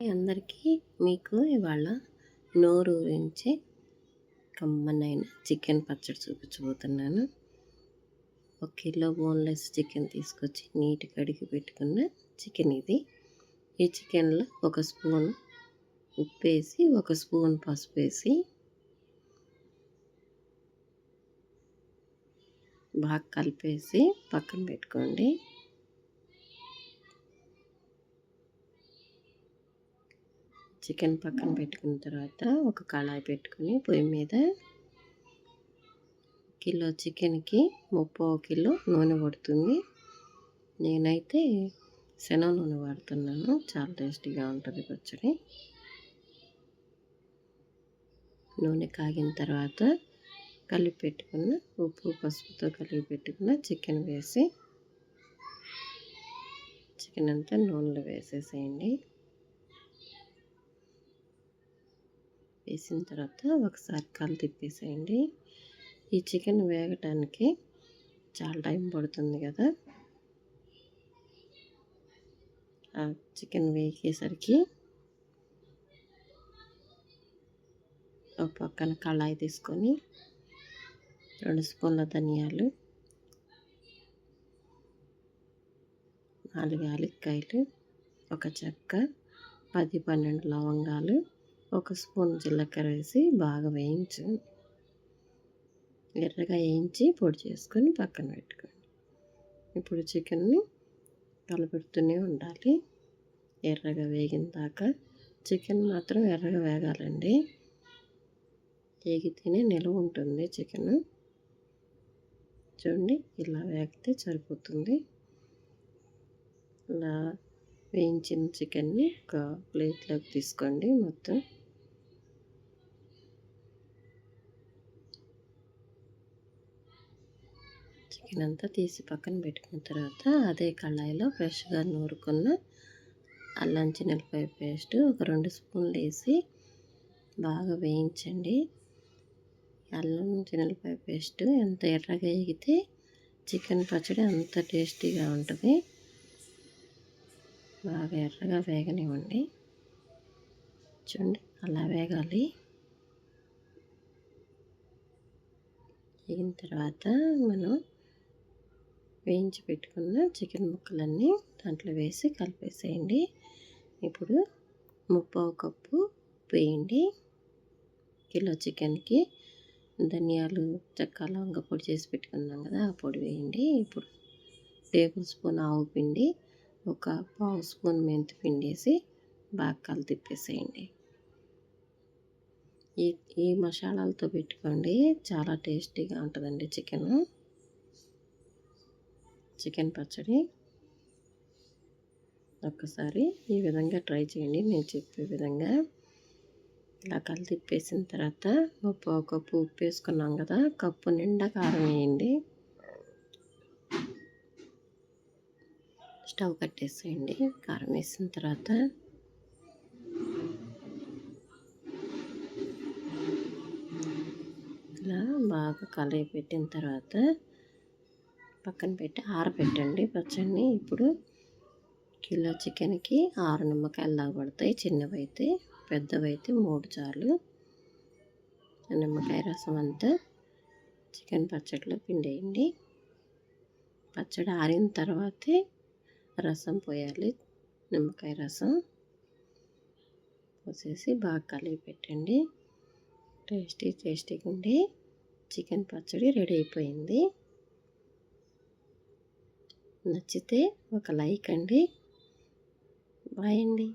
అందరికీ మీకు ఇవాళ నోరూరించి కమ్మనైన చికెన్ పచ్చడి చూపించబోతున్నాను. 1 కిలో బోన్లెస్ చికెన్ తీసుకొచ్చి నీట్గా కడిగి పెట్టుకున్న చికెన్ ఇది. ఈ చికెన్లో 1 స్పూన్ ఉప్పేసి 1 స్పూన్ పసుపు వేసి బాగా కలిపేసి పక్కన పెట్టుకోండి. చికెన్ పక్కన పెట్టుకున్న తర్వాత ఒక కళాయి పెట్టుకుని పొయ్యి మీద కిలో చికెన్కి 30 కిలో నూనె పడుతుంది. నేనైతే శనగ నూనె వాడుతున్నాను. చాలా టేస్టీగా ఉంటుంది పచ్చడి. నూనె కాగిన తర్వాత కలిపి పెట్టుకున్న ఉప్పు పసుపుతో కలిపి పెట్టుకున్న చికెన్ వేసి చికెన్ అంతా నూనెలో వేసేసేయండి. వేసిన తర్వాత ఒకసారి కళ్ళు తిప్పేసేయండి. ఈ చికెన్ వేగటానికి చాలా టైం పడుతుంది కదా. ఆ చికెన్ వేగేసరికి ఒక పక్కన కళాయి తీసుకొని 2 స్పూన్ల ధనియాలు, 4 యాలక్కాయలు, ఒక చెక్క, 10-12 లవంగాలు, 1 స్పూన్ జీలకర్ర వేసి బాగా ఎర్రగా వేయించి పొడి చేసుకొని పక్కన పెట్టుకోండి. ఇప్పుడు చికెన్ని కలపెడుతూనే ఉండాలి ఎర్రగా వేగిన దాకా. చికెన్ మాత్రం ఎర్రగా వేగాలండి. వేగితేనే నిల్వ ఉంటుంది చికెన్. చూడండి, ఇలా వేగితే సరిపోతుంది. ఇలా వేయించిన చికెన్ని ఒక ప్లేట్లోకి తీసుకోండి. మొత్తం చికెన్ అంతా తీసి పక్కన పెట్టుకున్న తర్వాత అదే కళాయిలో ఫ్రెష్గా నూరుకున్న అల్లం చిన్నులపాయ పేస్ట్ ఒక 2 స్పూన్లు వేసి బాగా వేయించండి. అల్లం చిన్నులపాయ పేస్ట్ ఎంత ఎర్రగా వేగితే చికెన్ పచ్చడి అంత టేస్టీగా ఉంటుంది. బాగా ఎర్రగా వేగనివ్వండి. చూడండి, అలా వేగాలి. వేగిన తర్వాత మనం వేయించి పెట్టుకున్న చికెన్ ముక్కలన్నీ దాంట్లో వేసి కలిపేసేయండి. ఇప్పుడు 3/4 కప్పు వేయండి. కిలో చికెన్కి ధనియాలు, చెక్క, లవంగ పొడి చేసి పెట్టుకున్నాం కదా, ఆ పొడి వేయండి. ఇప్పుడు 1 టేబుల్ స్పూన్ ఆవు పిండి, 1/2 స్పూన్ మెంతి పిండి వేసి బాగా కలు తిప్పేసేయండి. ఈ మసాలాలతో పెట్టుకోండి, చాలా టేస్టీగా ఉంటుందండి చికెన్ పచ్చడి. ఒక్కసారి ఈ విధంగా ట్రై చేయండి, నేను చెప్పే విధంగా. ఇలా కలు తిప్పేసిన తర్వాత 3/4 కప్పు ఉప్పు వేసుకున్నాం కదా, కప్పు నిండా కారం వేయండి. స్టవ్ కట్టేసేయండి. కారం వేసిన తర్వాత ఇలా బాగా కలయి పెట్టిన తర్వాత పక్కన పెట్టి ఆరబెట్టండి పచ్చడిని. ఇప్పుడు కిలో చికెన్కి 6 నిమ్మకాయలు దాకా పడతాయి. చిన్నవైతే, పెద్దవైతే 3 చాలు. నిమ్మకాయ రసం అంతా చికెన్ పచ్చడిలో పిండేయండి. పచ్చడి ఆరిన తర్వాతే రసం పోయాలి. నిమ్మకాయ రసం పోసేసి బాగా కలిపి పెట్టండి. టేస్టీగా ఉండి చికెన్ పచ్చడి రెడీ అయిపోయింది. నచ్చితే ఒక లైక్ అండి. బాయ్ అండి.